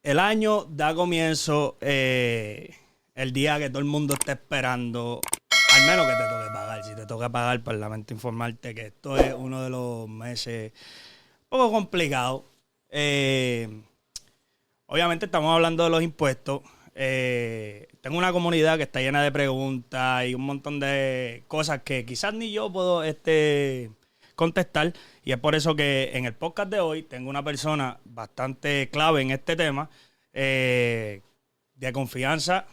El año da comienzo el día que todo el mundo está esperando, al menos que te toque pagar. Si te toca pagar, pues lamento informarte que esto es uno de los meses un poco complicado. Obviamente estamos hablando de los impuestos. Tengo una comunidad que está llena de preguntas y un montón de cosas que quizás ni yo puedo contestar, y es por eso que en el podcast de hoy tengo una persona bastante clave en este tema, de confianza.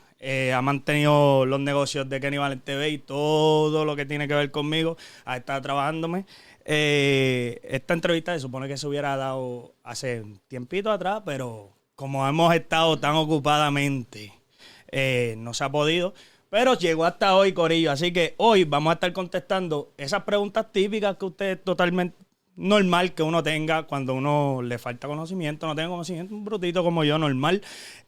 Ha mantenido los negocios de Kenny Valent TV y todo lo que tiene que ver conmigo, ha estado trabajándome. Esta entrevista se supone que se hubiera dado hace un tiempito atrás, pero como hemos estado tan ocupadamente, no se ha podido. Pero llegó hasta hoy, corillo. Así que hoy vamos a estar contestando esas preguntas típicas que usted es totalmente normal que uno tenga cuando uno le falta conocimiento. No tengo conocimiento, un brutito como yo, normal.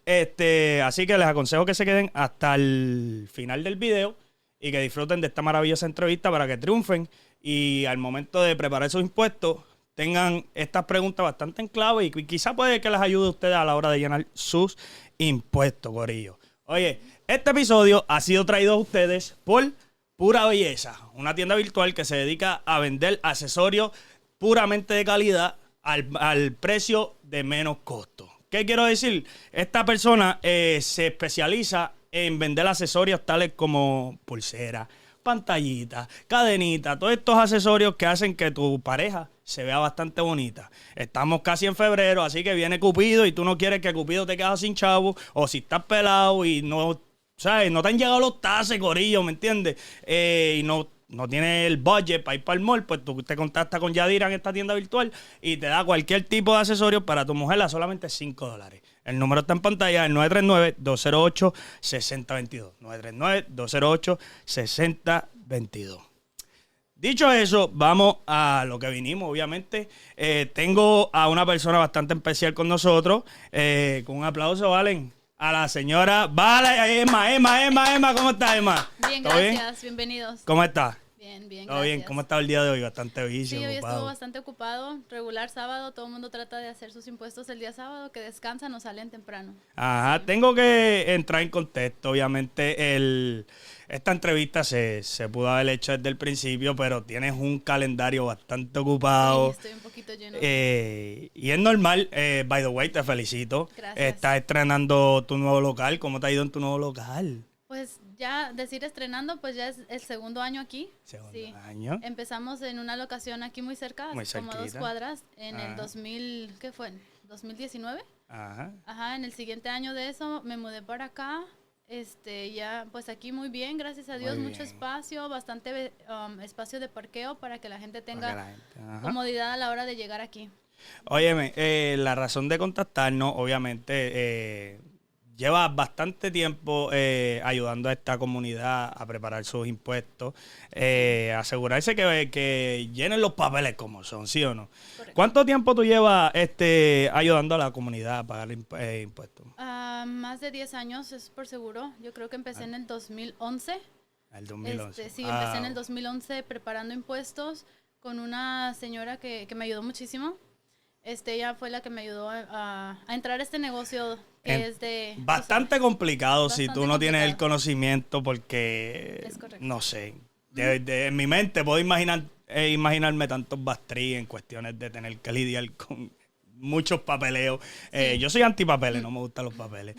Así que les aconsejo que se queden hasta el final del video y que disfruten de esta maravillosa entrevista para que triunfen. Y al momento de preparar sus impuestos, tengan estas preguntas bastante en clave y quizá puede que les ayude a ustedes a la hora de llenar sus impuestos, corillo. Oye, este episodio ha sido traído a ustedes por Pura Belleza, una tienda virtual que se dedica a vender accesorios puramente de calidad al precio de menos costo. ¿Qué quiero decir? Esta persona se especializa en vender accesorios tales como pulseras, pantallitas, cadenitas, todos estos accesorios que hacen que tu pareja se vea bastante bonita. Estamos casi en febrero, así que viene Cupido y tú no quieres que Cupido te quede sin chavo, o si estás pelado y no, ¿sabes? No te han llegado los tases, corillo, ¿me entiendes? Y no tienes el budget para ir para el mall, pues tú te contactas con Yadira en esta tienda virtual y te da cualquier tipo de accesorios para tu mujer a solamente $5. El número está en pantalla, el 939-208-6022. 939-208-6022. Dicho eso, vamos a lo que vinimos, obviamente. Tengo a una persona bastante especial con nosotros. Con un aplauso, Valen, a la señora Emma. ¿Cómo estás, Emma? Bien, gracias. Bienvenidos. ¿Cómo estás? Bien, ¿Todo gracias. bien? ¿Cómo está el día de hoy? Bastante Sí, hoy ocupado. estuvo bastante ocupado. Regular sábado, todo el mundo trata de hacer sus impuestos el día sábado, que descansan o salen temprano. Ajá, Sí. tengo que entrar en contexto. Obviamente, esta entrevista se pudo haber hecho desde el principio, pero tienes un calendario bastante ocupado. Sí, estoy un poquito lleno. Y es normal. By the way, te felicito. Gracias. Estás estrenando tu nuevo local. ¿Cómo te ha ido en tu nuevo local? Pues ya decir estrenando, pues ya es el segundo año aquí. Segundo año. Empezamos en una locación aquí muy cerca, Muy como a 2 cerquita. cuadras, en Ajá. el 2000, ¿qué fue? ¿2019? Ajá. Ajá, en el siguiente año de eso me mudé para acá. Ya, pues aquí muy bien, gracias a Dios, Muy mucho bien. espacio, bastante espacio de parqueo para que la gente tenga Para que la gente- ajá. comodidad a la hora de llegar aquí. Óyeme, la razón de contactarnos, obviamente, lleva bastante tiempo ayudando a esta comunidad a preparar sus impuestos, asegurarse que llenen los papeles como son, ¿sí o no? Correcto. ¿Cuánto tiempo tú llevas ayudando a la comunidad a pagar impuestos? Más de 10 años, es por seguro. Yo creo que empecé en el 2011. El 2011. Sí, empecé en el 2011 preparando impuestos con una señora que me ayudó muchísimo. Ella fue la que me ayudó a entrar a este negocio que es de... Bastante complicado si Bastante tú no tienes el complicado. conocimiento porque, Es correcto. no sé, en mi mente puedo imaginarme tantos bastrillos en cuestiones de tener que lidiar con muchos papeleos. Sí. Yo soy antipapeles, no me gustan los papeles.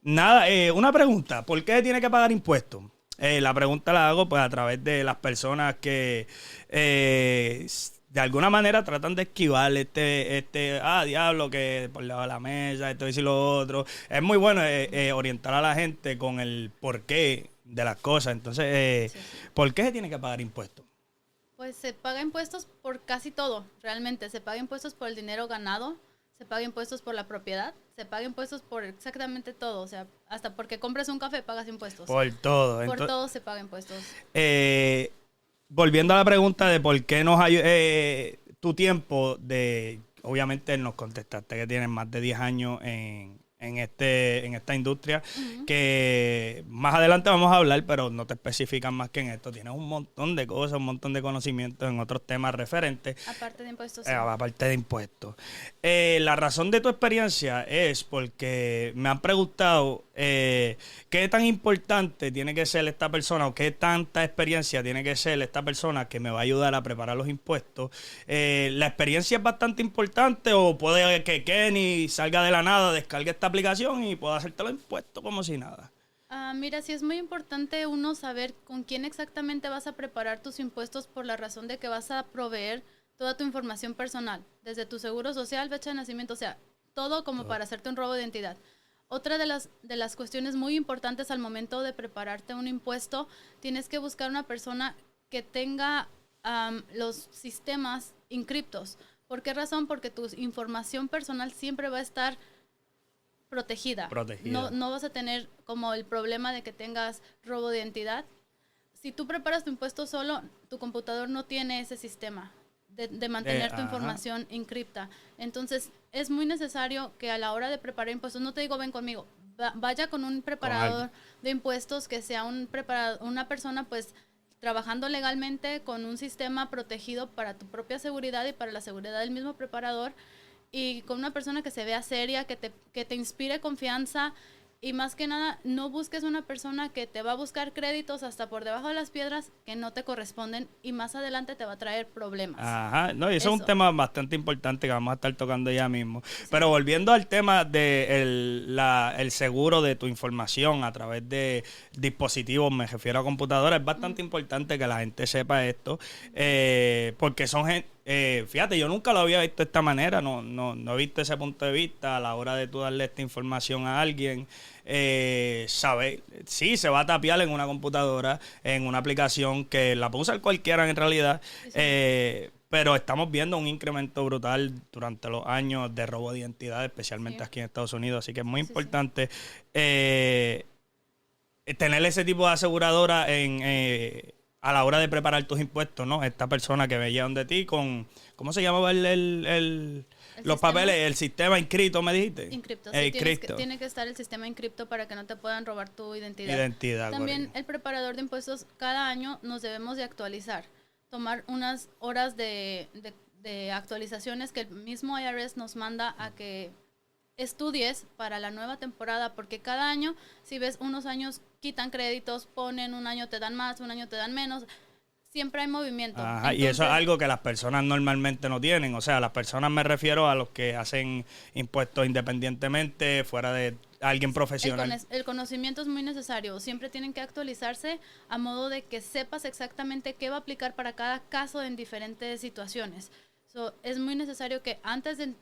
Una pregunta, ¿por qué tiene que pagar impuestos? La pregunta la hago pues a través de las personas que de alguna manera tratan de esquivar diablo, que por debajo de la mesa, esto y lo otro. Es muy bueno orientar a la gente con el porqué de las cosas. Entonces, Sí. ¿por qué se tiene que pagar impuestos? Pues se paga impuestos por casi todo, realmente. Se paga impuestos por el dinero ganado, se paga impuestos por la propiedad, se paga impuestos por exactamente todo. O sea, hasta porque compras un café pagas impuestos. Por todo. Por todo se paga impuestos. Volviendo a la pregunta de por qué tu tiempo obviamente nos contestaste que tienes más de 10 años en en esta industria, que más adelante vamos a hablar, pero no te especifican más que en esto. Tienes un montón de cosas, un montón de conocimientos en otros temas referentes. Aparte de impuestos. Sí. Aparte de impuestos. La razón de tu experiencia es porque me han preguntado qué tan importante tiene que ser esta persona o qué tanta experiencia tiene que ser esta persona que me va a ayudar a preparar los impuestos. ¿La experiencia es bastante importante o puede que Kenny salga de la nada, descargue esta aplicación y pueda hacerte los impuestos como si nada? Mira, sí es muy importante uno saber con quién exactamente vas a preparar tus impuestos por la razón de que vas a proveer toda tu información personal, desde tu seguro social, fecha de nacimiento, o sea, todo como para hacerte un robo de identidad. Otra de las cuestiones muy importantes al momento de prepararte un impuesto, tienes que buscar una persona que tenga los sistemas encriptos. ¿Por qué razón? Porque tu información personal siempre va a estar protegida. No vas a tener como el problema de que tengas robo de identidad. Si tú preparas tu impuesto solo, tu computador no tiene ese sistema de mantener tu información encripta. Entonces, es muy necesario que a la hora de preparar impuestos, no te digo ven conmigo, vaya con un preparador de impuestos que sea una persona pues trabajando legalmente con un sistema protegido para tu propia seguridad y para la seguridad del mismo preparador, y con una persona que se vea seria, que te inspire confianza, y más que nada no busques una persona que te va a buscar créditos hasta por debajo de las piedras que no te corresponden y más adelante te va a traer problemas. Ajá, no, y eso es un tema bastante importante que vamos a estar tocando ya mismo. Sí. Pero volviendo al tema de el seguro de tu información a través de dispositivos, me refiero a computadoras, es bastante importante que la gente sepa esto, porque son gente. Fíjate, yo nunca lo había visto de esta manera, no he visto ese punto de vista a la hora de tú darle esta información a alguien. Sabe, sí, se va a tapiar en una computadora, en una aplicación que la puede usar cualquiera en realidad, pero estamos viendo un incremento brutal durante los años de robo de identidad, especialmente aquí en Estados Unidos, así que es muy importante tener ese tipo de aseguradora a la hora de preparar tus impuestos, ¿no? Esta persona que veía donde ti con, ¿cómo se llamaba los papeles, el sistema inscrito, me dijiste? Inscripto, sí, tiene que estar el sistema inscripto para que no te puedan robar tu identidad. También correcto. El preparador de impuestos, cada año nos debemos de actualizar, tomar unas horas de actualizaciones que el mismo IRS nos manda a que estudies para la nueva temporada, porque cada año, si ves unos años quitan créditos, ponen un año te dan más, un año te dan menos, siempre hay movimiento. Ajá, entonces, y eso es algo que las personas normalmente no tienen, o sea, las personas me refiero a los que hacen impuestos independientemente, fuera de alguien profesional. El conocimiento es muy necesario, siempre tienen que actualizarse a modo de que sepas exactamente qué va a aplicar para cada caso en diferentes situaciones. Es muy necesario que antes de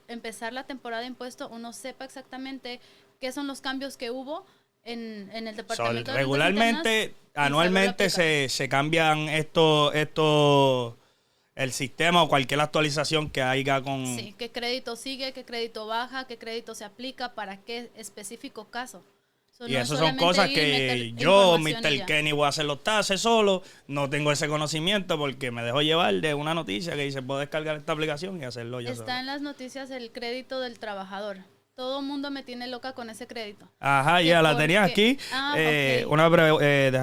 empezar la temporada de impuestos uno sepa exactamente qué son los cambios que hubo en el departamento de regularmente, anualmente se cambian el sistema o cualquier actualización que haya con... Sí, qué crédito sigue, qué crédito baja, qué crédito se aplica, para qué específico caso. Y eso son cosas que yo, Mr. Kenny, voy a hacer los taxes solo, no tengo ese conocimiento porque me dejo llevar de una noticia que dice, puedo descargar esta aplicación y hacerlo yo solo. Está en las noticias el crédito del trabajador. Todo el mundo me tiene loca con ese crédito. Ajá, ya la tenía aquí. Okay. Una breve,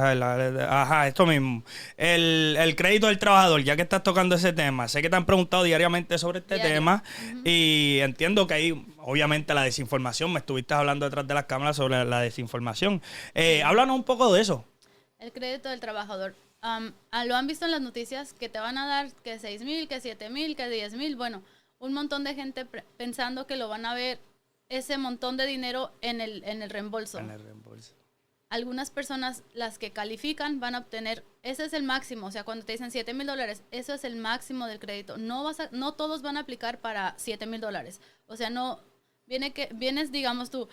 ajá, esto mismo. El crédito del trabajador, ya que estás tocando ese tema, sé que te han preguntado diariamente sobre este tema y entiendo que hay, obviamente, la desinformación. Me estuviste hablando detrás de las cámaras sobre la desinformación. Háblanos un poco de eso. El crédito del trabajador. Lo han visto en las noticias que te van a dar que 6,000, que 7,000, que 10,000. Bueno, un montón de gente pensando que lo van a ver ese montón de dinero en el reembolso. Algunas personas, las que califican, van a obtener, ese es el máximo, o sea, cuando te dicen $7,000, eso es el máximo del crédito. No todos van a aplicar para $7,000. O sea, vienes, digamos tú,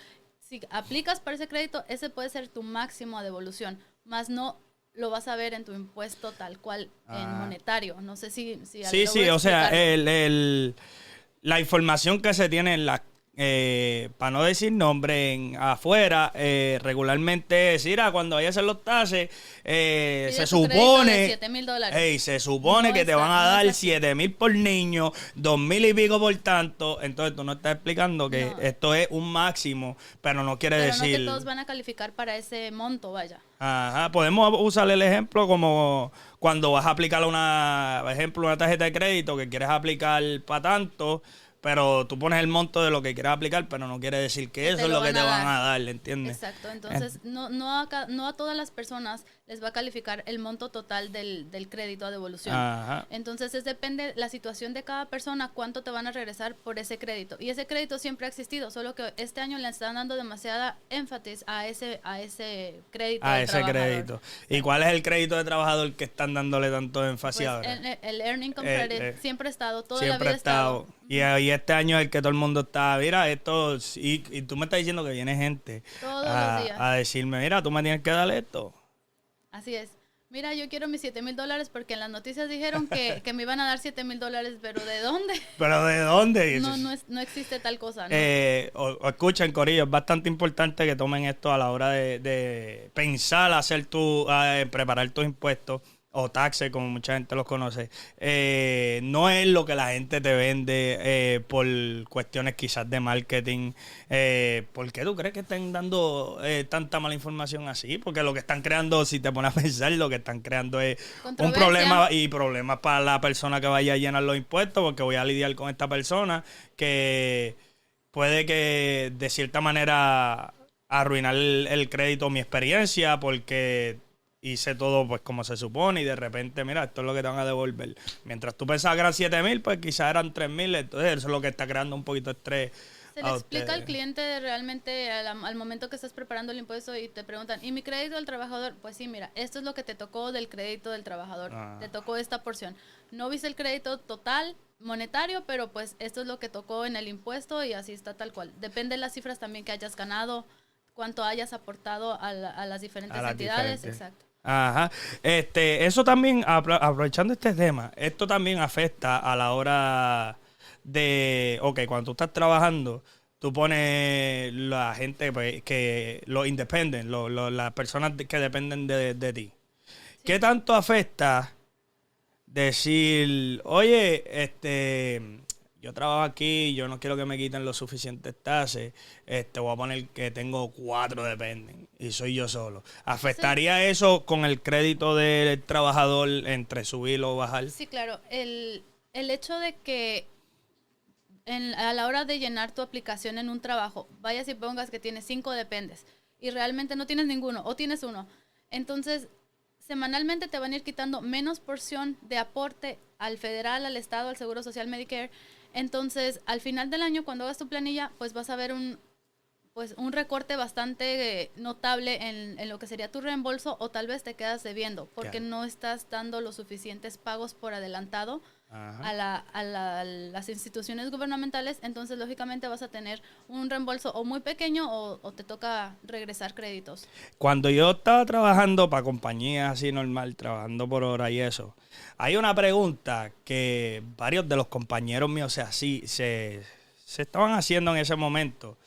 si aplicas para ese crédito, ese puede ser tu máximo a devolución, más no lo vas a ver en tu impuesto tal cual en monetario. No sé si sí, o sea, la información que se tiene en para no decir nombre, afuera, regularmente es, mira, cuando vayas a hacer los taxes, se supone, se supone que te van a dar 7,000 por niño, 2,000 y pico por tanto. Entonces tú no estás explicando que esto es un máximo, pero no quiere decir... no que todos van a calificar para ese monto, vaya. Ajá, podemos usar el ejemplo como cuando vas a aplicar una tarjeta de crédito que quieres aplicar para tanto, pero tú pones el monto de lo que quieres aplicar, pero no quiere decir que eso es lo que te van a dar, ¿entiendes? Exacto, entonces no a todas las personas les va a calificar el monto total del crédito a devolución. Ajá. Entonces depende la situación de cada persona, cuánto te van a regresar por ese crédito. Y ese crédito siempre ha existido, solo que este año le están dando demasiada énfasis a ese crédito. A ese crédito. ¿Y cuál es el crédito de trabajador que están dándole tanto énfasis pues ahora? El Earning Credit siempre ha estado, toda siempre la vida ha estado. Y este año es el que todo el mundo está, mira, esto, y tú me estás diciendo que viene gente todos los días a decirme, mira, tú me tienes que dar esto. Así es. Mira, yo quiero mis $7,000 porque en las noticias dijeron que me iban a dar $7,000, pero ¿de dónde? ¿Pero de dónde? No existe tal cosa, ¿no? O escuchen, corillo, es bastante importante que tomen esto a la hora de pensar, preparar tus impuestos o taxes, como mucha gente los conoce. No es lo que la gente te vende por cuestiones quizás de marketing. ¿Por qué tú crees que están dando tanta mala información así? Porque lo que están creando, si te pones a pensar, lo que están creando es un problema y problemas para la persona que vaya a llenar los impuestos, porque voy a lidiar con esta persona que puede que de cierta manera arruinar el crédito, mi experiencia, porque hice todo pues como se supone y de repente, mira, esto es lo que te van a devolver. Mientras tú pensabas que eran 7,000, pues quizás eran 3,000, entonces eso es lo que está creando un poquito de estrés. Se le explica al cliente realmente al momento que estás preparando el impuesto y te preguntan, ¿y mi crédito del trabajador? Pues sí, mira, esto es lo que te tocó del crédito del trabajador, te tocó esta porción. No viste el crédito total monetario, pero pues esto es lo que tocó en el impuesto y así está tal cual. Depende de las cifras también que hayas ganado, cuánto hayas aportado a las diferentes entidades. Exacto. Ajá. Eso también, aprovechando este tema, esto también afecta a la hora de, cuando tú estás trabajando, tú pones la gente pues, que los independent, las personas que dependen de ti. Sí. ¿Qué tanto afecta decir, oye, yo trabajo aquí, yo no quiero que me quiten los suficientes taxes, voy a poner que tengo 4 dependen y soy yo solo? ¿Afectaría eso con el crédito del trabajador entre subir o bajar? Sí, claro. El hecho de que a la hora de llenar tu aplicación en un trabajo, vayas y pongas que tienes 5 dependes y realmente no tienes ninguno o tienes uno, entonces semanalmente te van a ir quitando menos porción de aporte al federal, al estado, al Seguro Social, Medicare. Entonces, al final del año, cuando hagas tu planilla, pues vas a ver un recorte bastante notable en lo que sería tu reembolso, o tal vez te quedas debiendo porque no estás dando los suficientes pagos por adelantado a las instituciones gubernamentales. Entonces, lógicamente, vas a tener un reembolso o muy pequeño o te toca regresar créditos. Cuando yo estaba trabajando para compañías así normal, trabajando por hora y eso, hay una pregunta que varios de los compañeros míos se estaban haciendo en ese momento.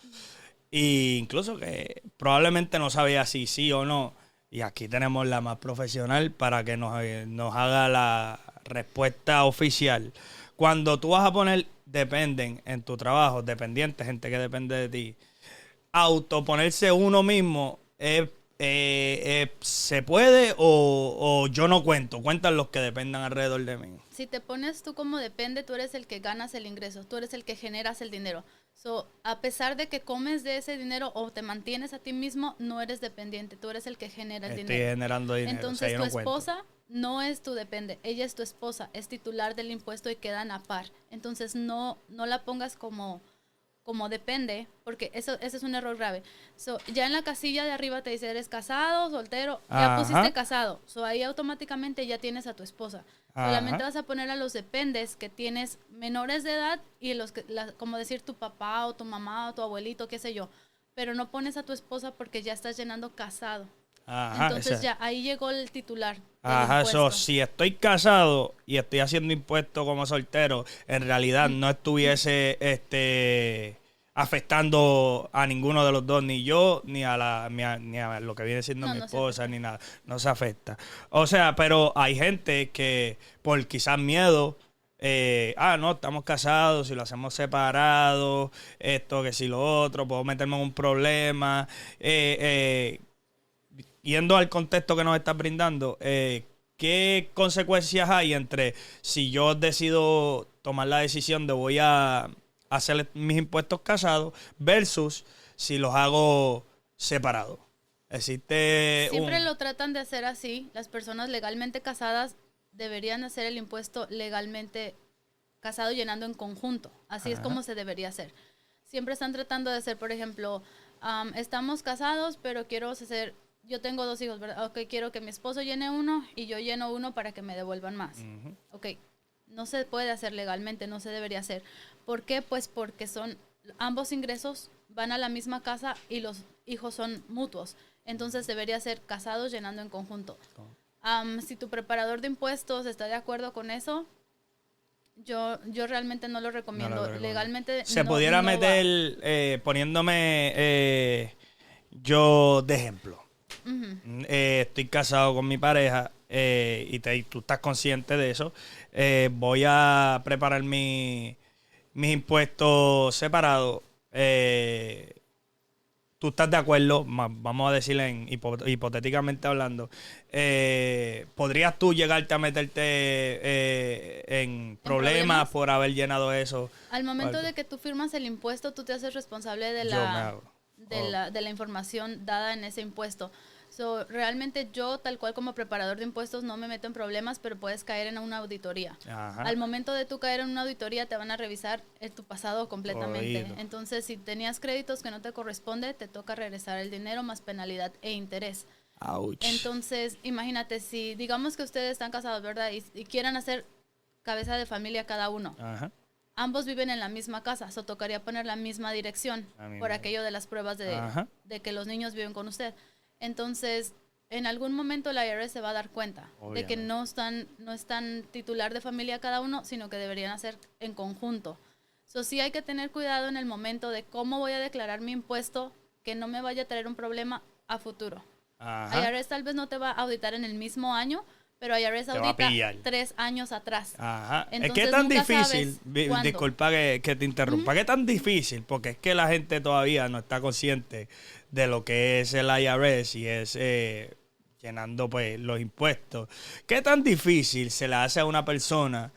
Y incluso que probablemente no sabía si sí o no. Y aquí tenemos la más profesional para que nos haga la respuesta oficial. Cuando tú vas a poner dependen en tu trabajo, dependiente, gente que depende de ti, autoponerse uno mismo, ¿se puede o yo no cuento? Cuentan los que dependan alrededor de mí. Si te pones tú como depende, tú eres el que ganas el ingreso, tú eres el que generas el dinero. A pesar de que comes de ese dinero o te mantienes a ti mismo, no eres dependiente, tú eres el que genera el dinero. Estoy generando dinero. Entonces tu esposa no es tu depende, ella es tu esposa, es titular del impuesto y quedan a par. Entonces no la pongas como depende, porque ese es un error grave. Ya en la casilla de arriba te dice, ¿eres casado, soltero? Ya pusiste casado. Ahí automáticamente ya tienes a tu esposa. Solamente vas a poner a los dependes que tienes menores de edad y como decir tu papá o tu mamá o tu abuelito, qué sé yo. Pero no pones a tu esposa porque ya estás llenando casado. Entonces ya ahí llegó el titular. Si estoy casado y estoy haciendo impuestos como soltero, en realidad no estuviese afectando a ninguno de los dos, ni yo, ni a lo que viene siendo No, mi no se esposa, ni nada. No se afecta. O sea, pero hay gente que por quizás miedo, no, estamos casados, si lo hacemos separados, esto, que si lo otro, puedo meterme en un problema. Yendo al contexto que nos estás brindando, ¿qué consecuencias hay entre si yo decido tomar la decisión de voy a hacer mis impuestos casados versus si los hago separados? Existe Siempre lo tratan de hacer así. Las personas legalmente casadas deberían hacer el impuesto legalmente casado llenando en conjunto. Así es como se debería hacer. Siempre están tratando de hacer, por ejemplo, estamos casados, pero quiero hacer, yo tengo 2 hijos, ¿verdad? Ok, quiero que mi esposo llene uno y yo lleno uno para que me devuelvan más. Ok, no se puede hacer legalmente, no se debería hacer. ¿Por qué? Pues porque ambos ingresos van a la misma casa y los hijos son mutuos. Entonces debería ser casados llenando en conjunto. Si tu preparador de impuestos está de acuerdo con eso, yo realmente no lo recomiendo. Legalmente se no, pudiera no meter, poniéndome yo de ejemplo. Estoy casado con mi pareja y tú estás consciente de eso. Voy a preparar mis impuestos separados. ¿Tú estás de acuerdo? Vamos a decirle hipotéticamente hablando. ¿Podrías tú llegarte a meterte en problemas por haber llenado eso? Al momento de que tú firmas el impuesto, tú te haces responsable de la información dada en ese impuesto. Realmente yo, tal cual como preparador de impuestos, no me meto en problemas, pero puedes caer en una auditoría. Ajá. Al momento de tú caer en una auditoría, te van a revisar tu pasado completamente. Oído. Entonces, si tenías créditos que no te corresponde, te toca regresar el dinero más penalidad e interés. Ouch. Entonces, imagínate, si digamos que ustedes están casados, ¿verdad? Y quieran hacer cabeza de familia cada uno. Ajá. Ambos viven en la misma casa, tocaría poner la misma dirección por aquello de las pruebas de que los niños viven con usted. Entonces, en algún momento la IRS se va a dar cuenta de que no están titular de familia cada uno, sino que deberían hacer en conjunto. Sí hay que tener cuidado en el momento de cómo voy a declarar mi impuesto, que no me vaya a traer un problema a futuro. Ajá. IRS tal vez no te va a auditar en el mismo año, pero IRS audita 3 años atrás. Ajá. Entonces, es que es tan difícil, disculpa que te interrumpa, que es tan difícil, porque es que la gente todavía no está consciente de lo que es el IRS y es llenando pues los impuestos. ¿Qué tan difícil se le hace a una persona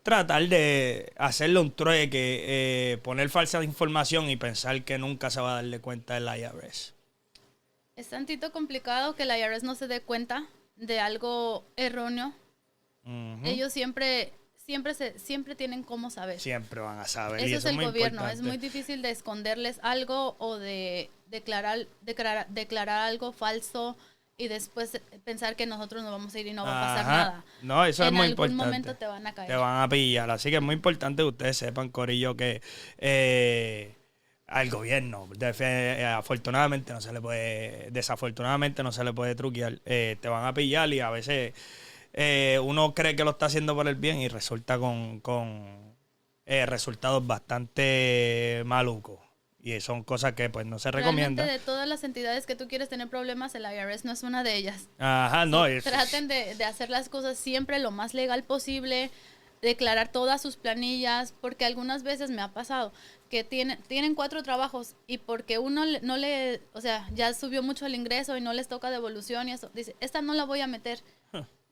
tratar de hacerle un trueque, poner falsa información y pensar que nunca se va a darle cuenta del IRS? Es tantito complicado que el IRS no se dé cuenta de algo erróneo. Ellos siempre tienen cómo saber. Siempre van a saber. Eso y es el gobierno. Importante. Es muy difícil de esconderles algo o de declarar algo falso y después pensar que nosotros nos vamos a ir y no va a pasar nada. No, eso es muy importante. En algún momento te van a caer. Te van a pillar. Así que es muy importante que ustedes sepan, corillo, que al gobierno, desafortunadamente no se le puede truquear. Te van a pillar y a veces uno cree que lo está haciendo por el bien y resulta con resultados bastante malucos. Y son cosas que pues no se recomiendan. Realmente de todas las entidades que tú quieres tener problemas, el IRS no es una de ellas. Ajá, no. Traten de hacer las cosas siempre lo más legal posible, declarar todas sus planillas, porque algunas veces me ha pasado que tienen 4 trabajos y porque uno o sea, ya subió mucho el ingreso y no les toca devolución y eso, dice, esta no la voy a meter.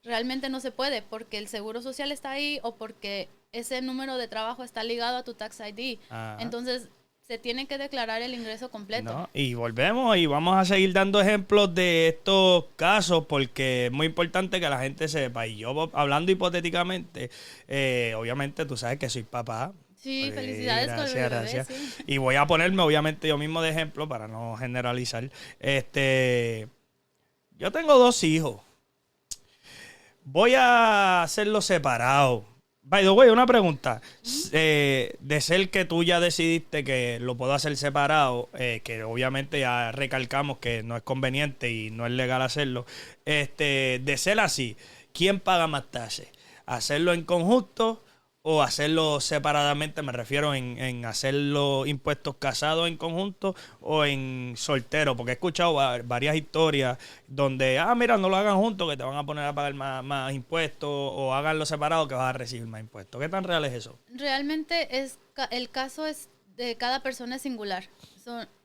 Realmente no se puede porque el seguro social está ahí o porque ese número de trabajo está ligado a tu tax ID. Ajá. Entonces, se tiene que declarar el ingreso completo. No, y volvemos y vamos a seguir dando ejemplos de estos casos porque es muy importante que la gente sepa. Y yo hablando hipotéticamente, obviamente tú sabes que soy papá. Sí, felicidades con el bebé. Gracias. Sí. Y voy a ponerme obviamente yo mismo de ejemplo para no generalizar. Yo tengo 2 hijos. Voy a hacerlo separado. By the way, una pregunta. De ser que tú ya decidiste que lo puedo hacer separado, que obviamente ya recalcamos que no es conveniente y no es legal hacerlo. De ser así, ¿quién paga más tasas? ¿Hacerlo en conjunto o hacerlo separadamente, me refiero en hacer los impuestos casados en conjunto o en soltero, porque he escuchado varias historias donde, mira, no lo hagan juntos que te van a poner a pagar más impuestos, o háganlo separado que vas a recibir más impuestos. ¿Qué tan real es eso? Realmente el caso es de cada persona es singular.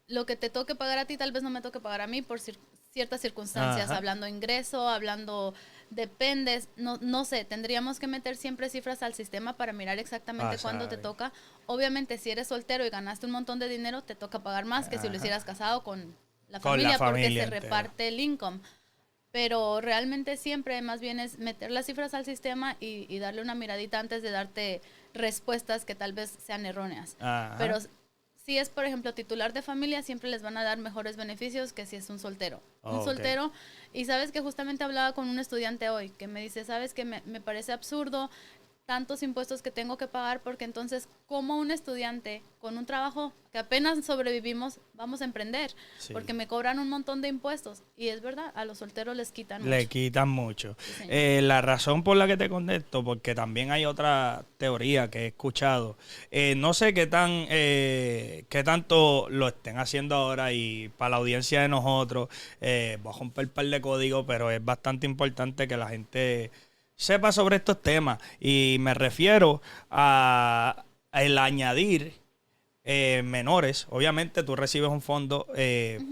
Lo que te toque pagar a ti tal vez no me toque pagar a mí por ciertas circunstancias, Ajá. hablando ingreso, hablando dependes, no sé, tendríamos que meter siempre cifras al sistema para mirar exactamente cuándo te toca. Obviamente, si eres soltero y ganaste un montón de dinero, te toca pagar más que si lo hicieras casado con la familia, porque se entera. reparte el income. Pero realmente siempre más bien es meter las cifras al sistema y darle una miradita antes de darte respuestas que tal vez sean erróneas. Ajá. Pero si es, por ejemplo, titular de familia, siempre les van a dar mejores beneficios que si es un soltero. Un soltero, y sabes que justamente hablaba con un estudiante hoy, que me dice, sabes que me parece absurdo tantos impuestos que tengo que pagar, porque entonces, como un estudiante con un trabajo que apenas sobrevivimos, vamos a emprender, porque me cobran un montón de impuestos. Y es verdad, a los solteros les quitan mucho. Le quitan mucho. Sí, la razón por la que te contesto, porque también hay otra teoría que he escuchado. No sé qué tanto lo estén haciendo ahora, y para la audiencia de nosotros, voy a romper un par de códigos, pero es bastante importante que la gente sepa sobre estos temas. Y me refiero a el añadir menores. Obviamente tú recibes un fondo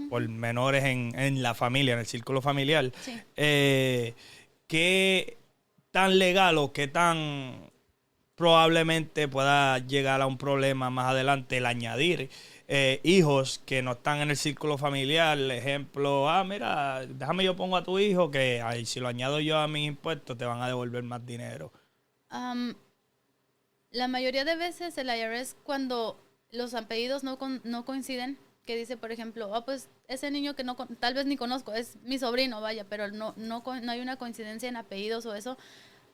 por menores en la familia, en el círculo familiar. Sí. ¿Qué tan legal o qué tan probablemente pueda llegar a un problema más adelante el añadir hijos que no están en el círculo familiar? Ejemplo, mira, déjame yo pongo a tu hijo que si lo añado yo a mis impuestos te van a devolver más dinero. La mayoría de veces el IRS, cuando los apellidos no coinciden, que dice, por ejemplo, pues ese niño que tal vez ni conozco, es mi sobrino, vaya, pero no hay una coincidencia en apellidos o eso,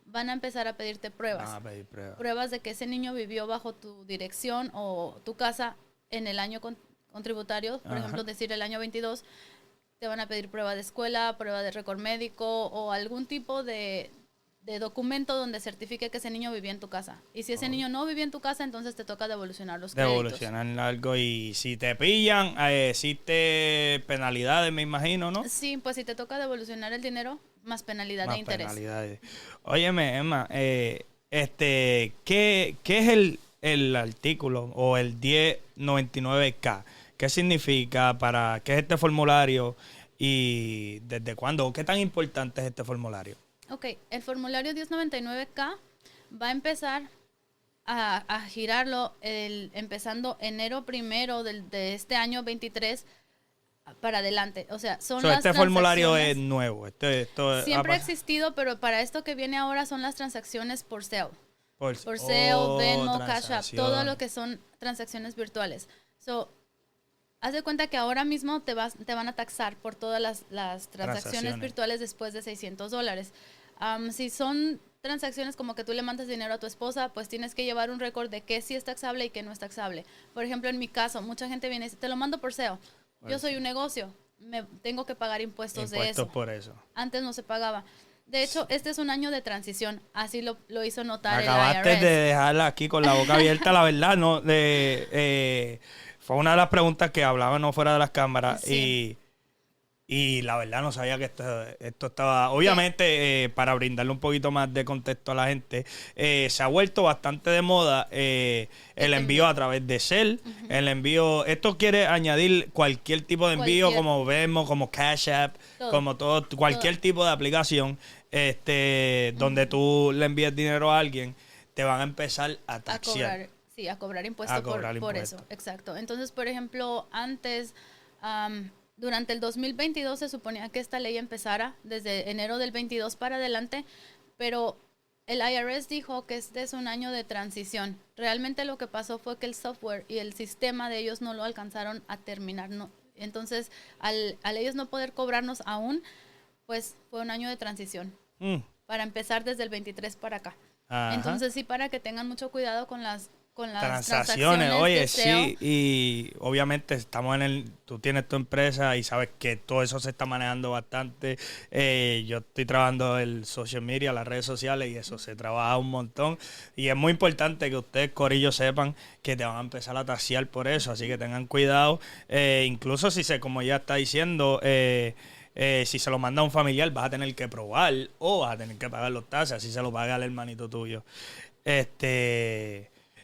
van a empezar a pedirte pruebas. Van a pedir pruebas. Pruebas de que ese niño vivió bajo tu dirección o tu casa en el año contributario, por ejemplo, decir el año 22, te van a pedir prueba de escuela, prueba de récord médico o algún tipo de documento donde certifique que ese niño vivía en tu casa. Y si ese niño no vivía en tu casa, entonces te toca devolucionar los créditos. Devolucionar algo, y si te pillan, existe penalidades, me imagino, ¿no? Sí, pues si te toca devolucionar el dinero, más penalidad de interés. Penalidades. Óyeme, Emma, ¿qué es el artículo o el 1099K? ¿Qué significa? ¿Qué es este formulario? ¿Y desde cuándo? ¿Qué tan importante es este formulario? Ok, el formulario 1099K va a empezar a girarlo empezando enero 1 de este año 23 para adelante. O sea, Este formulario es nuevo. Siempre ha existido, pero para esto que viene ahora son las transacciones por sale. Por sale, Venmo, Cash App, todo lo que son transacciones virtuales. Haz de cuenta que ahora mismo te van a taxar por todas las transacciones virtuales después de $600. Si son transacciones como que tú le mandas dinero a tu esposa, pues tienes que llevar un récord de qué sí es taxable y qué no es taxable. Por ejemplo, en mi caso, mucha gente viene y dice, te lo mando por SEO. Yo soy un negocio, tengo que pagar impuestos de eso. Por eso. Antes no se pagaba. De hecho, este es un año de transición, así lo hizo notar el IRS. Acabaste de dejarla aquí con la boca abierta, la verdad, ¿no? Fue una de las preguntas que hablábamos fuera de las cámaras. Sí. Y la verdad no sabía que esto estaba... Obviamente, para brindarle un poquito más de contexto a la gente, se ha vuelto bastante de moda el envío a través de Zelle. El envío... Esto quiere añadir cualquier tipo de envío, como Venmo, como Cash App, como cualquier tipo de aplicación donde tú le envíes dinero a alguien, te van a empezar a taxear. A cobrar impuestos por eso. Exacto. Entonces, por ejemplo, antes... durante el 2022 se suponía que esta ley empezara desde enero del 22 para adelante, pero el IRS dijo que este es un año de transición. Realmente lo que pasó fue que el software y el sistema de ellos no lo alcanzaron a terminar. ¿No? Entonces, al ellos no poder cobrarnos aún, pues fue un año de transición para empezar desde el 23 para acá. Entonces, sí, para que tengan mucho cuidado con las con las transacciones, transacciones oye, de SEO. sí, y obviamente tú tienes tu empresa y sabes que todo eso se está manejando bastante. Yo estoy trabajando el social media, las redes sociales, y eso se trabaja un montón. Y es muy importante que ustedes, corillo, sepan que te van a empezar a tasear por eso, así que tengan cuidado. Incluso como ya está diciendo, si se lo manda a un familiar, vas a tener que probar o vas a tener que pagar los taxes, así se lo paga el hermanito tuyo.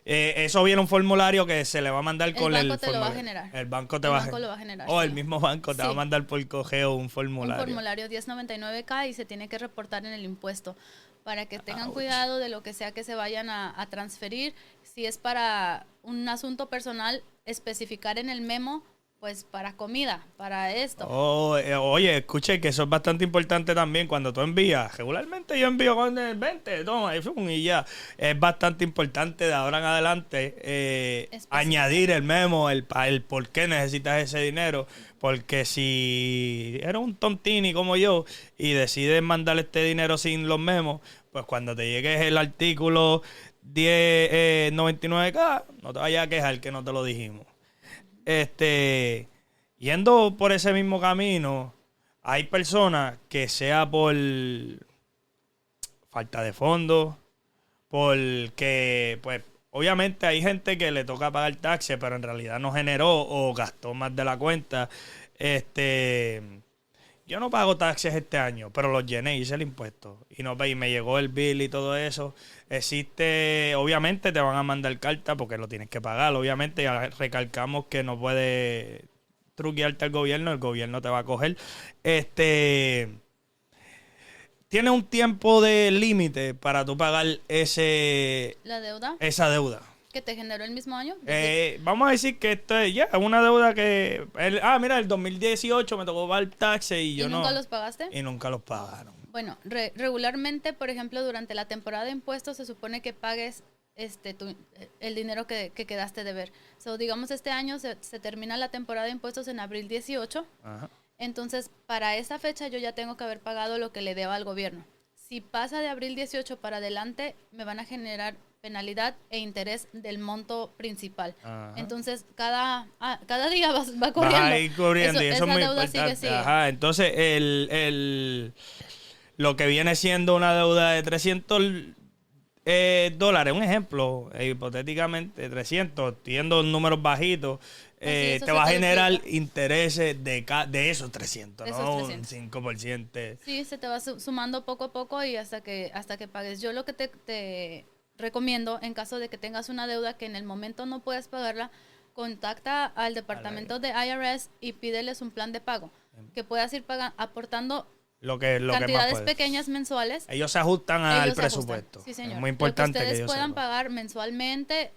Eso viene un formulario que se le va a mandar con el banco te lo va a formulario. generar. El banco El banco lo va a generar, O sí. el mismo banco te va a Sí. mandar por correo un Un formulario. formulario 1099K y se tiene que reportar en el impuesto para que tengan Ouch. cuidado de lo que sea que se vayan a transferir. Si es para un asunto personal, especificar en el memo, pues para comida, para esto. Oye, escuche que eso es bastante importante también cuando tú envías. Regularmente yo envío con el 20, toma, y ya. Es bastante importante de ahora en adelante añadir el memo, el por qué necesitas ese dinero. Porque si eres un tontini como yo y decides mandar este dinero sin los memos, pues cuando te llegue el artículo 1099K, no te vayas a quejar que no te lo dijimos. Yendo por ese mismo camino, hay personas que sea por falta de fondos, porque, pues, obviamente hay gente que le toca pagar taxes, pero en realidad no generó o gastó más de la cuenta. Yo no pago taxes este año, pero los llené, hice el impuesto. Y me llegó el bill y todo eso. Obviamente te van a mandar carta porque lo tienes que pagar. Obviamente ya recalcamos que no puede truquearte el gobierno te va a coger. Tiene un tiempo de límite para tú pagar La deuda esa deuda. que te generó el mismo año. Vamos a decir que esto es una deuda que... mira, el 2018 me tocó pagar taxes y yo nunca los pagaste? Y nunca los pagaron. Bueno, regularmente, por ejemplo, durante la temporada de impuestos se supone que pagues el dinero que quedaste de ver. Digamos, este año se termina la temporada de impuestos en abril 18. Ajá. Entonces, para esa fecha yo ya tengo que haber pagado lo que le deba al gobierno. Si pasa de abril 18 para adelante, me van a generar penalidad e interés del monto principal. Ajá. Entonces, cada día va corriendo. Va a ir corriendo y eso es muy deuda importante. sigue. Ajá, entonces lo que viene siendo una deuda de $300, un ejemplo, hipotéticamente 300, teniendo números bajitos, te va a generar intereses de esos 300, ¿no? Un 5%. Sí, se te va sumando poco a poco y hasta que pagues. Yo lo que te recomiendo, en caso de que tengas una deuda que en el momento no puedes pagarla, contacta al departamento de IRS y pídeles un plan de pago, que puedas ir aportando cantidades pequeñas mensuales. Ellos se ajustan al presupuesto. Sí, señor. Es muy importante que ustedes ellos puedan pagar mensualmente,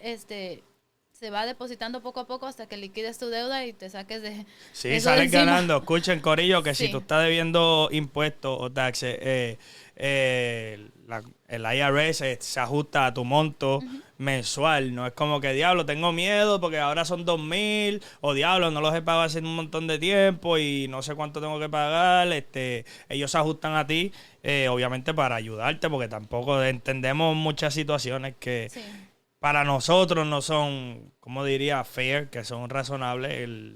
se va depositando poco a poco hasta que liquides tu deuda y te saques de... Sí, sales ganando. Escuchen, corillo, que si tú estás debiendo impuestos o taxes, el IRS se ajusta a tu monto mensual. No es como que, diablo, tengo miedo porque ahora son 2,000, o diablo, no los he pagado hace un montón de tiempo y no sé cuánto tengo que pagar. Ellos se ajustan a ti, obviamente para ayudarte, porque tampoco entendemos muchas situaciones que para nosotros no son, como diría, fair, que son razonables.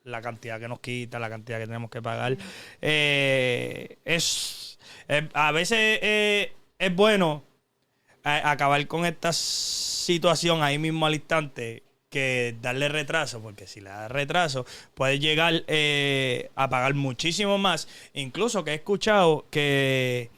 La cantidad que nos quita, la cantidad que tenemos que pagar. A veces es bueno acabar con esta situación ahí mismo al instante que darle retraso, porque si le das retraso puedes llegar a pagar muchísimo más. Incluso que he escuchado que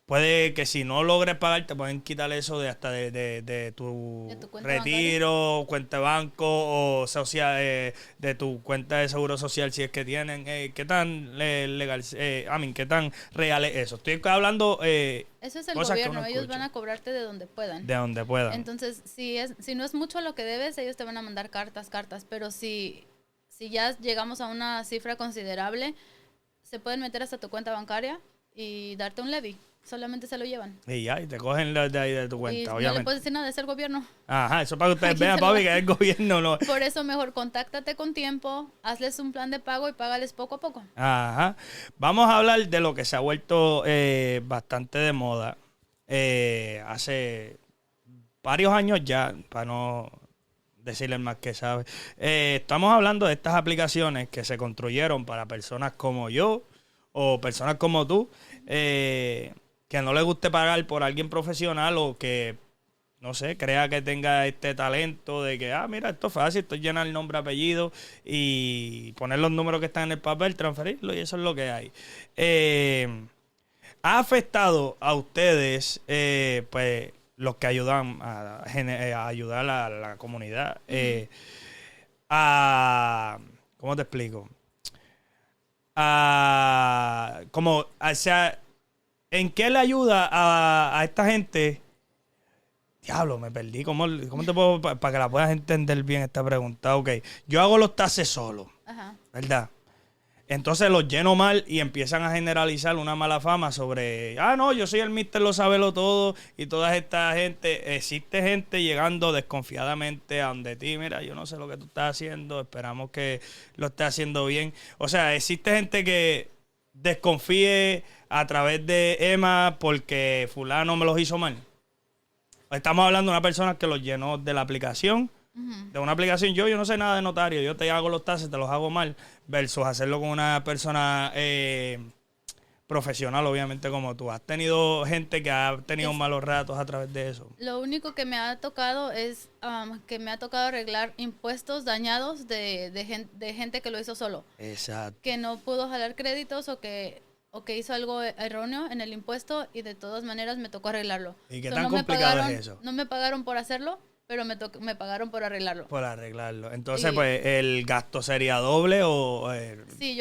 puede que si no logres pagar te pueden quitar eso de tu retiro, bancaria, cuenta de banco o social, de tu cuenta de seguro social si es que tienen. ¿Qué tan legal? ¿Qué tan real es eso? Estoy hablando eso es el gobierno, ellos van a cobrarte de donde puedan. De donde puedan. Entonces, si no es mucho lo que debes, ellos te van a mandar cartas, pero si ya llegamos a una cifra considerable, se pueden meter hasta tu cuenta bancaria y darte un levy. Solamente se lo llevan. Y te cogen de ahí de tu cuenta, y obviamente. No le puedes decir nada, es el gobierno. Ajá, eso para que ustedes vean, papi, que es el gobierno. No. Por eso mejor contáctate con tiempo, hazles un plan de pago y págales poco a poco. Ajá. Vamos a hablar de lo que se ha vuelto bastante de moda hace varios años ya, para no decirle más que sabe. Estamos hablando de estas aplicaciones que se construyeron para personas como yo o personas como tú, que no les guste pagar por alguien profesional o que, no sé, crea que tenga este talento de que, mira, esto es fácil, esto es llenar el nombre, apellido y poner los números que están en el papel, transferirlo y eso es lo que hay. ¿Ha afectado a ustedes, pues, los que ayudan a ayudar a la comunidad? ¿Cómo te explico? O sea, ¿en qué le ayuda a esta gente? Diablo, me perdí. ¿Cómo te puedo, para que la puedas entender bien esta pregunta? Ok, yo hago los taxes solo, Ajá. ¿verdad? Entonces los lleno mal y empiezan a generalizar una mala fama sobre, no, yo soy el mister lo sabelo todo y toda esta gente, existe gente llegando desconfiadamente a donde ti, mira, yo no sé lo que tú estás haciendo, esperamos que lo estés haciendo bien. O sea, existe gente que desconfíe a través de Emma porque fulano me los hizo mal. Estamos hablando de una persona que los llenó de la aplicación. De una aplicación, yo no sé nada de notario, yo te hago los taxes, te los hago mal, versus hacerlo con una persona profesional, obviamente, como tú. ¿Has tenido gente que ha tenido malos ratos a través de eso? Lo único que me ha tocado es que me ha tocado arreglar impuestos dañados de gente que lo hizo solo. Exacto. Que no pudo jalar créditos o que hizo algo erróneo en el impuesto y de todas maneras me tocó arreglarlo. ¿Y qué tan complicado es eso? No me pagaron por hacerlo, pero me pagaron por arreglarlo. Por arreglarlo. Entonces, pues, ¿el gasto sería doble o...? Sí,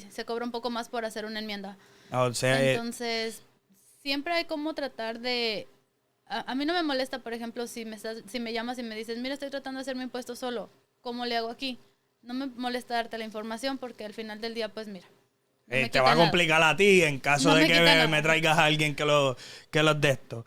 se cobra un poco más por hacer una enmienda. O sea, entonces, siempre hay como tratar de... A mí no me molesta, por ejemplo, si me llamas y me dices, mira, estoy tratando de hacer mi impuesto solo, ¿cómo le hago aquí? No me molesta darte la información porque al final del día, pues mira. Te va a complicar a ti en caso de que me traigas a alguien que los de esto.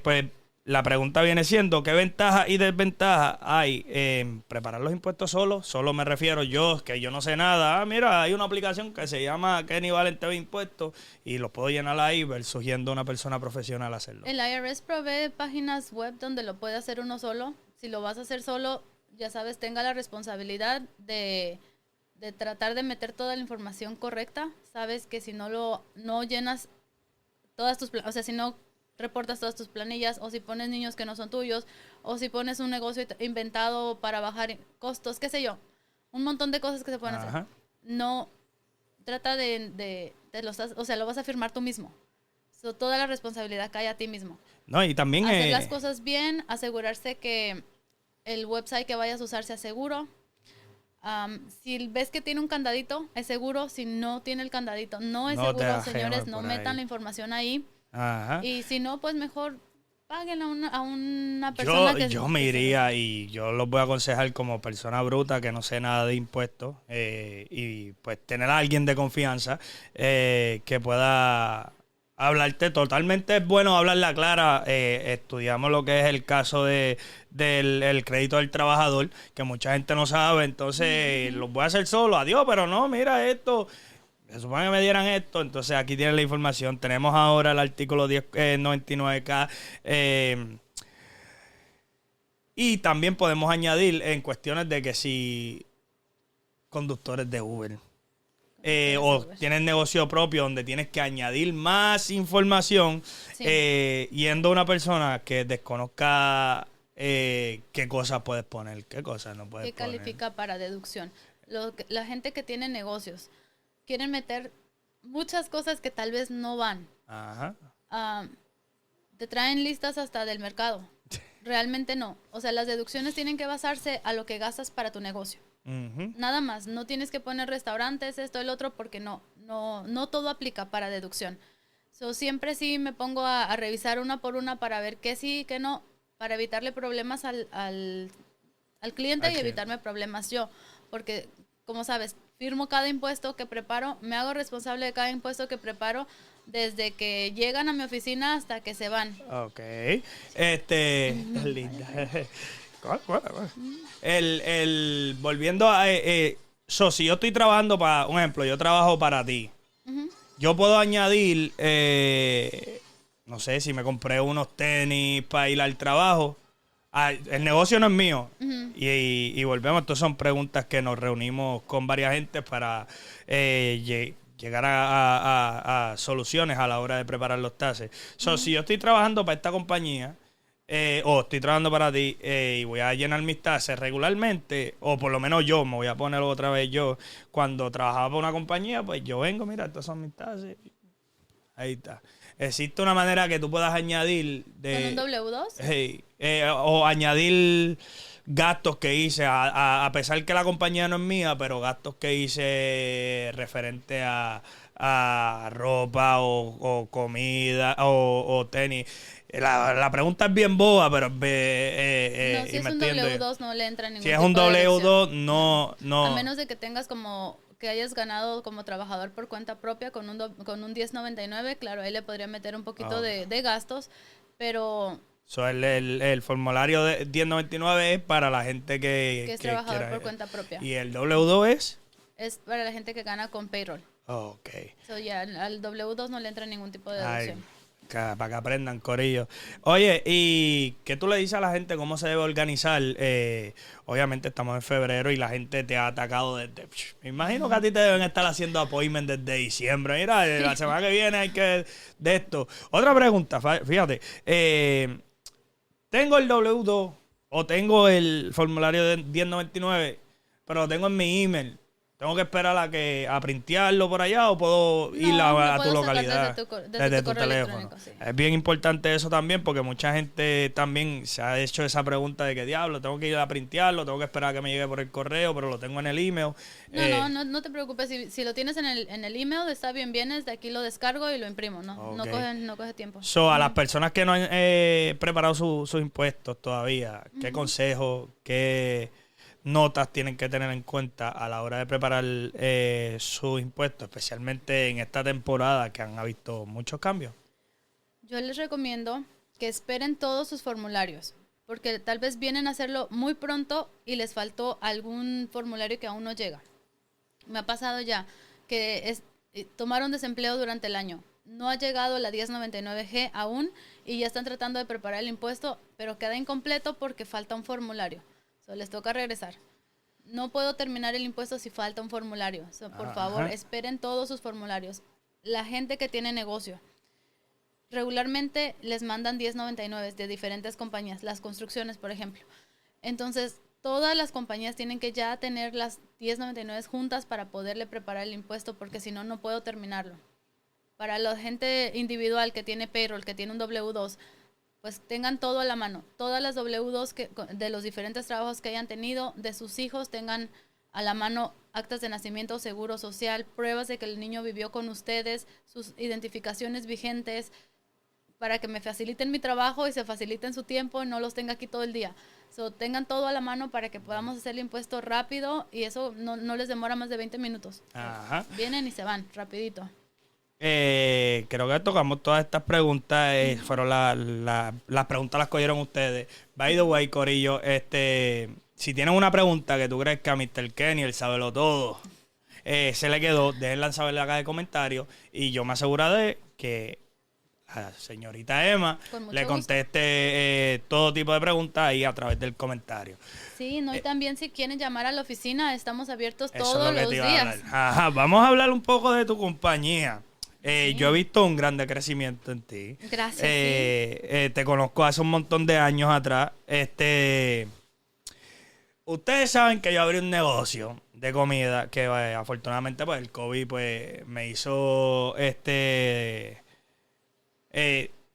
Pues la pregunta viene siendo, ¿qué ventajas y desventajas hay en preparar los impuestos solo? Solo me refiero yo, que yo no sé nada. Mira, hay una aplicación que se llama Kenny Valente de Impuestos y los puedo llenar ahí versus yendo a una persona profesional a hacerlo. El IRS provee páginas web donde lo puede hacer uno solo. Si lo vas a hacer solo, ya sabes, tenga la responsabilidad de tratar de meter toda la información correcta. Sabes que si no llenas todas tus, o sea, si no reportas todas tus planillas, o si pones niños que no son tuyos, o si pones un negocio inventado para bajar costos, qué sé yo, un montón de cosas que se pueden hacer. No, trata o sea, lo vas a firmar tú mismo. Toda la responsabilidad cae a ti mismo. No, y también hacer las cosas bien, asegurarse que el website que vayas a usar sea seguro. Si ves que tiene un candadito, es seguro. Si no tiene el candadito, no es seguro, señores. No metan la información ahí. Ajá. Y si no, pues mejor paguen a una persona yo me iría y yo los voy a aconsejar como persona bruta que no sé nada de impuestos y pues tener a alguien de confianza que pueda hablarte totalmente. Es bueno hablarla clara. Estudiamos lo que es el caso del crédito del trabajador, que mucha gente no sabe. Entonces, los voy a hacer solo. Adiós, pero no, mira esto. Se supone que me dieran esto. Entonces, aquí tienen la información. Tenemos ahora el artículo 1099K. Y también podemos añadir en cuestiones de que si conductores de Uber o tienes negocio propio donde tienes que añadir más información, yendo a una persona que desconozca qué cosas puedes poner, qué cosas no puedes poner. ¿Qué califica para deducción? La gente que tiene negocios quieren meter muchas cosas que tal vez no van. Ajá. Te traen listas hasta del mercado. Realmente no. O sea, las deducciones tienen que basarse a lo que gastas para tu negocio. Nada más, no tienes que poner restaurantes, esto, el otro, porque no todo aplica para deducción. Siempre sí me pongo a revisar una por una para ver qué sí y qué no, para evitarle problemas al cliente y evitarme problemas yo. Porque, como sabes, firmo cada impuesto que preparo, me hago responsable de cada impuesto que preparo desde que llegan a mi oficina hasta que se van. Ok. Linda. Volviendo a si yo estoy trabajando para un ejemplo, yo trabajo para ti, yo puedo añadir no sé, si me compré unos tenis para ir al trabajo, el negocio no es mío. Y volvemos, entonces son preguntas que nos reunimos con varias gente para llegar a soluciones a la hora de preparar los taxes. Si yo estoy trabajando para esta compañía, o estoy trabajando para ti y voy a llenar mis taxes regularmente, o por lo menos yo, me voy a poner otra vez yo, cuando trabajaba para una compañía, pues yo vengo, mira, estos son mis taxes. Ahí está. Existe una manera que tú puedas añadir ¿Con un W2? O añadir gastos que hice, a pesar que la compañía no es mía, pero gastos que hice referente a ropa o comida o tenis. La pregunta es bien boba, pero no, si es un W2 no le entra ningún si es tipo un de W2, deducción. no. A menos de que tengas que hayas ganado como trabajador por cuenta propia con un 1099, claro, ahí le podría meter un poquito de gastos, pero... El formulario de 1099 es para la gente que es trabajador por cuenta propia. ¿Y el W2 es? Es para la gente que gana con payroll. Ok. Al W2 no le entra ningún tipo de deducción. Para que aprendan, corillo. Oye, ¿y qué tú le dices a la gente cómo se debe organizar? Obviamente estamos en febrero y la gente te ha atacado desde... Me imagino que a ti te deben estar haciendo appointment desde diciembre. Mira, la semana que viene hay que... De esto. Otra pregunta, fíjate. Tengo el W2 o tengo el formulario de 1099, pero lo tengo en mi email. ¿Tengo que esperar a printearlo por allá o puedo ir a tu localidad? Desde tu teléfono. Sí. Es bien importante eso también porque mucha gente también se ha hecho esa pregunta de que diablo, tengo que ir a printearlo, tengo que esperar a que me llegue por el correo, pero lo tengo en el email. No te preocupes. Si lo tienes en el email, está bien, vienes, de aquí lo descargo y lo imprimo. Okay. No coge tiempo. A las personas que no han preparado sus impuestos todavía, ¿qué consejos, qué notas tienen que tener en cuenta a la hora de preparar sus impuestos, especialmente en esta temporada que han habido muchos cambios? Yo les recomiendo que esperen todos sus formularios, porque tal vez vienen a hacerlo muy pronto y les faltó algún formulario que aún no llega. Me ha pasado ya que tomaron desempleo durante el año. No ha llegado la 1099G aún y ya están tratando de preparar el impuesto, pero queda incompleto porque falta un formulario. Les toca regresar. No puedo terminar el impuesto si falta un formulario. Por favor, esperen todos sus formularios. La gente que tiene negocio, regularmente les mandan 1099 de diferentes compañías, las construcciones, por ejemplo. Entonces, todas las compañías tienen que ya tener las 1099 juntas para poderle preparar el impuesto, porque si no, no puedo terminarlo. Para la gente individual que tiene payroll, que tiene un W2, pues tengan todo a la mano. Todas las W2 de los diferentes trabajos que hayan tenido, de sus hijos, tengan a la mano actas de nacimiento, seguro social, pruebas de que el niño vivió con ustedes, sus identificaciones vigentes, para que me faciliten mi trabajo y se faciliten su tiempo y no los tenga aquí todo el día. Tengan todo a la mano para que podamos hacer el impuesto rápido y eso no les demora más de 20 minutos. Ajá. Vienen y se van, rapidito. Creo que tocamos todas estas preguntas. Fueron las preguntas las cogieron ustedes. By the way, corillo, si tienen una pregunta que tú crees que a Mr. Kenny, el sabelo todo, se le quedó, déjenla saber en la caja de comentarios y yo me aseguraré que a la señorita Emma le conteste todo tipo de preguntas ahí a través del comentario. Sí, y también si quieren llamar a la oficina, estamos abiertos todos los días. Ajá, vamos a hablar un poco de tu compañía. Sí. Yo he visto un gran crecimiento en ti. Gracias. Te conozco hace un montón de años atrás. Ustedes saben que yo abrí un negocio de comida que afortunadamente pues el COVID pues me hizo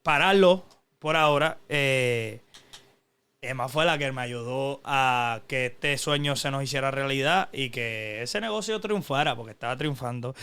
pararlo por ahora. Emma fue la que me ayudó a que este sueño se nos hiciera realidad y que ese negocio triunfara porque estaba triunfando.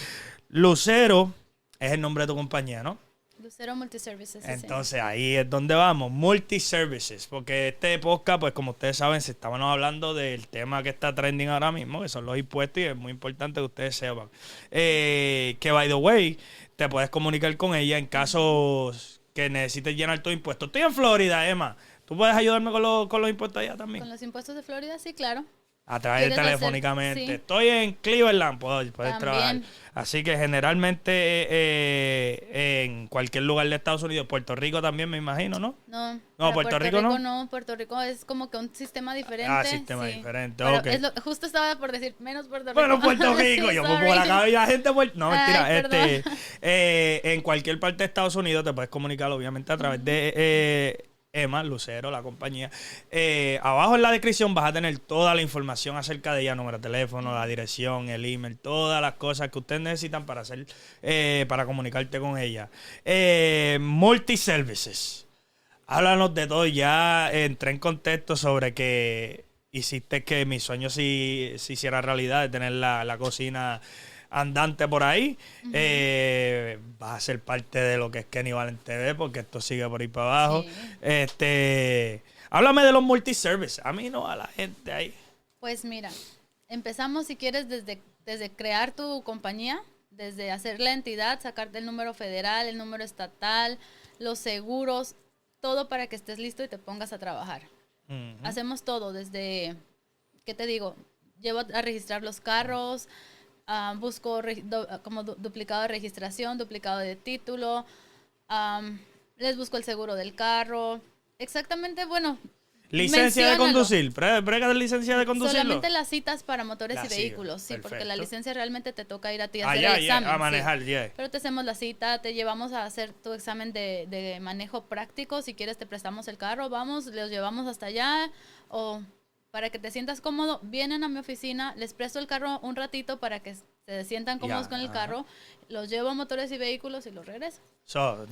Lucero es el nombre de tu compañía, ¿no? Lucero Multiservices. Entonces, sí. Ahí es donde vamos, Multiservices. Porque este podcast, pues como ustedes saben, se estábamos hablando del tema que está trending ahora mismo, que son los impuestos, y es muy importante que ustedes sepan. Que, by the way, te puedes comunicar con ella en casos que necesites llenar tus impuestos. Estoy en Florida, Emma. ¿Tú puedes ayudarme con los impuestos allá también? ¿Con los impuestos de Florida? Sí, claro. A través de telefónicamente. Sí. Estoy en Cleveland, puedes trabajar. Así que generalmente en cualquier lugar de Estados Unidos, Puerto Rico también me imagino, ¿no? No, Puerto Rico no. Puerto Rico es como que un sistema diferente. Sistema diferente, ok. Justo estaba por decir, menos Puerto Rico. Bueno, Puerto Rico, yo por la cabeza gente... No, mentira. En cualquier parte de Estados Unidos te puedes comunicar, obviamente, a través de... Emma Lucero, la compañía. Abajo en la descripción vas a tener toda la información acerca de ella, número de teléfono, la dirección, el email, todas las cosas que ustedes necesitan para hacer, para comunicarte con ella. Multiservices. Háblanos de todo. Ya entré en contexto sobre que hiciste que mi sueño se hiciera realidad, de tener la cocina andante por ahí. Vas a ser parte de lo que es Kenny Valen TV, porque esto sigue por ahí para abajo. Sí. Háblame de los multiservices. A mí no, a la gente ahí. Pues mira, empezamos si quieres desde crear tu compañía, desde hacer la entidad, sacarte el número federal, el número estatal, los seguros, todo para que estés listo y te pongas a trabajar. Hacemos todo desde, ¿qué te digo? Llevo a registrar los carros, busco como duplicado de registración, duplicado de título, les busco el seguro del carro. Exactamente, bueno. ¿Licencia de conducir? ¿Brega de licencia de conducir? Solamente las citas para motores y vehículos, sí, porque la licencia realmente te toca ir a ti a hacer el examen. A manejar, Pero te hacemos la cita, te llevamos a hacer tu examen de manejo práctico. Si quieres te prestamos el carro, vamos, los llevamos hasta allá. O para que te sientas cómodo, vienen a mi oficina, les presto el carro un ratito para que se sientan cómodos con el carro, los llevo a motores y vehículos y los regreso.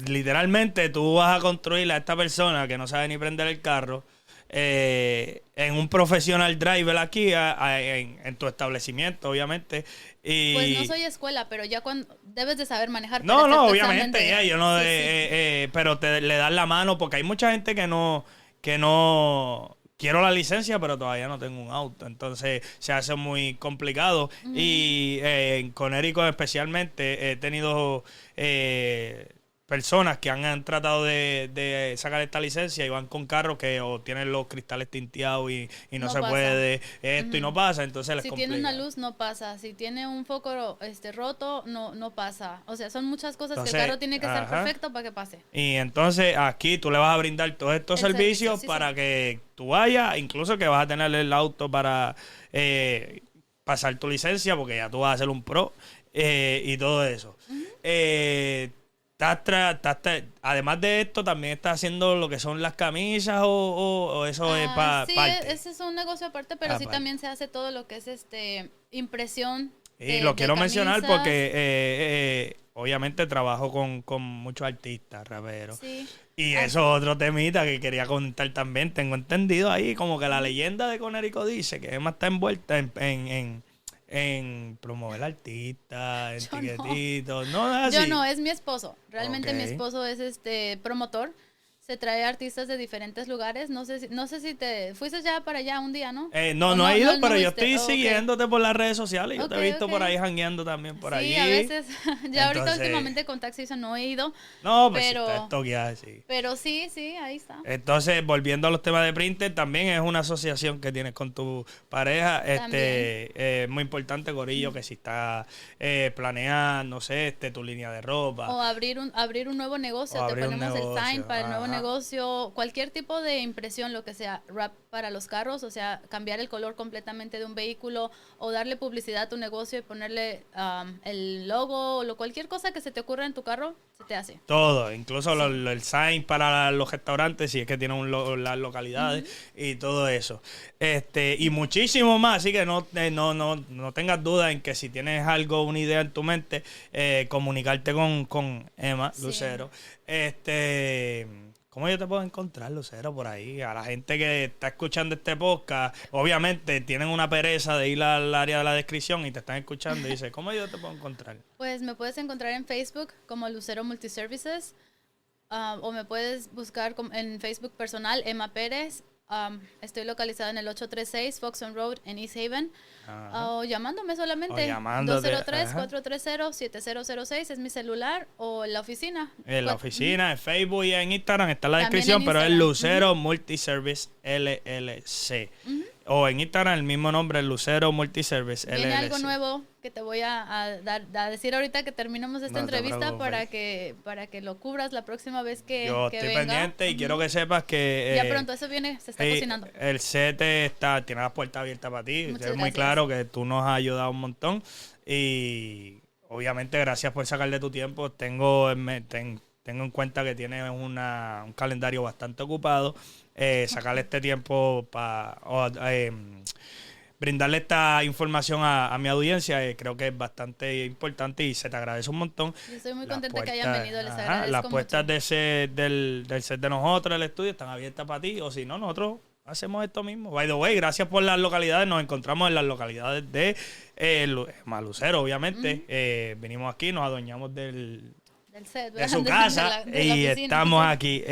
Literalmente tú vas a construir a esta persona que no sabe ni prender el carro en un professional driver aquí en tu establecimiento, obviamente. Pues no soy escuela, pero ya cuando debes de saber manejar. No, obviamente, yo no pero le das la mano, porque hay mucha gente que no quiero la licencia, pero todavía no tengo un auto. Entonces se hace muy complicado. Y con Érico especialmente he tenido personas que han tratado de sacar esta licencia y van con carros que o tienen los cristales tinteados y no se puede esto y no pasa. Entonces les complica. Si tiene una luz no pasa. Si tiene un foco roto no pasa. O sea, son muchas cosas. Entonces, que el carro tiene que estar perfecto para que pase. Y entonces aquí tú le vas a brindar todos estos servicios para que tú vayas, incluso que vas a tener el auto para pasar tu licencia, porque ya tú vas a ser un pro y todo eso. Además de esto, también estás haciendo lo que son las camisas o eso es parte. Sí, ese es un negocio aparte, pero sí también se hace todo lo que es impresión. Y lo quiero mencionar porque obviamente trabajo con muchos artistas, raperos. Sí. Y eso es otro temita que quería contar también. Tengo entendido ahí como que la leyenda de Conérico dice que Emma está envuelta en promover artistas, en tiquetitos. Yo no, es mi esposo. Realmente mi esposo es promotor. Se trae artistas de diferentes lugares. No sé si te fuiste ya para allá un día, ¿no? No he ido, pero yo estoy siguiéndote por las redes sociales. Yo te he visto por ahí jangueando también por allí. Sí, a veces. Ya ahorita últimamente con Taxi no he ido. No, pues esto ya sí. Pero sí, ahí está. Entonces, volviendo a los temas de Printer, también es una asociación que tienes con tu pareja. Es muy importante, Corillo, que si estás planeando, no sé, tu línea de ropa. O abrir un nuevo negocio. Te ponemos el sign para el nuevo negocio, cualquier tipo de impresión, lo que sea, wrap para los carros, o sea, cambiar el color completamente de un vehículo o darle publicidad a tu negocio y ponerle el logo o cualquier cosa que se te ocurra en tu carro, se te hace. Todo, incluso el sign para los restaurantes, si es que tienen las localidades y todo eso. Y muchísimo más, así que no tengas duda en que si tienes algo, una idea en tu mente, comunicarte con Emma Lucero. ¿Cómo yo te puedo encontrar, Lucero, por ahí? A la gente que está escuchando este podcast, obviamente tienen una pereza de ir al área de la descripción y te están escuchando y dice, ¿cómo yo te puedo encontrar? Pues me puedes encontrar en Facebook como Lucero Multiservices o me puedes buscar en Facebook personal, Emma Pérez. Estoy localizada en el 836 Foxon Road en East Haven. O llamándome solamente. 203-430-7006 es mi celular. O en la oficina. En la oficina, en Facebook y en Instagram está en la descripción, pero es Lucero Multiservice LLC. o en Instagram el mismo nombre, Lucero Multiservice Viene LLC. algo nuevo que te voy a decir ahorita que terminemos esta No te entrevista preocupes. para que lo cubras la próxima vez que Yo que estoy venga. pendiente y quiero que sepas que... Ya pronto, eso viene, se está cocinando. El set tiene las puertas abiertas para ti. Muchas Es muy gracias. claro que tú nos has ayudado un montón. Y obviamente gracias por sacarle tu tiempo. Tengo en cuenta que tienes un calendario bastante ocupado. Sacarle este tiempo para brindarle esta información a mi audiencia, creo que es bastante importante y se te agradece un montón. Yo estoy muy Las contenta que hayan puertas- venido, les ajá, agradezco las puertas mucho. del set de nosotros, el estudio, están abiertas para ti. O si no, nosotros hacemos esto mismo. By the way, gracias por las localidades. Nos encontramos en las localidades de Malucero, obviamente. Vinimos aquí, nos adueñamos Del set, de su de casa de la y oficina. estamos aquí.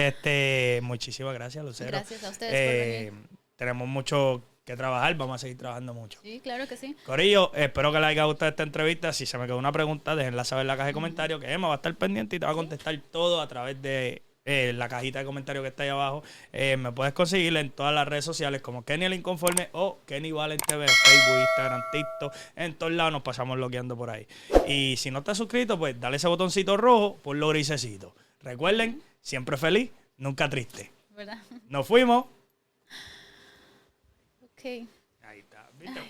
Muchísimas gracias, Lucero. Gracias a ustedes por venir. Tenemos mucho que trabajar, vamos a seguir trabajando mucho. Sí, claro que sí. Corillo, espero que les haya gustado esta entrevista. Si se me quedó una pregunta, déjenla saber en la caja de comentarios, que Emma va a estar pendiente y te va a contestar todo a través de la cajita de comentarios que está ahí abajo. Me puedes conseguir en todas las redes sociales como Kenny el Inconforme o Kenny Valen TV, Facebook, Instagram, TikTok. En todos lados nos pasamos bloqueando por ahí. Y si no estás suscrito, pues dale ese botoncito rojo por lo grisecito. Recuerden, siempre feliz, nunca triste. ¿Verdad? Nos fuimos. Ok. Ahí está, ¿viste?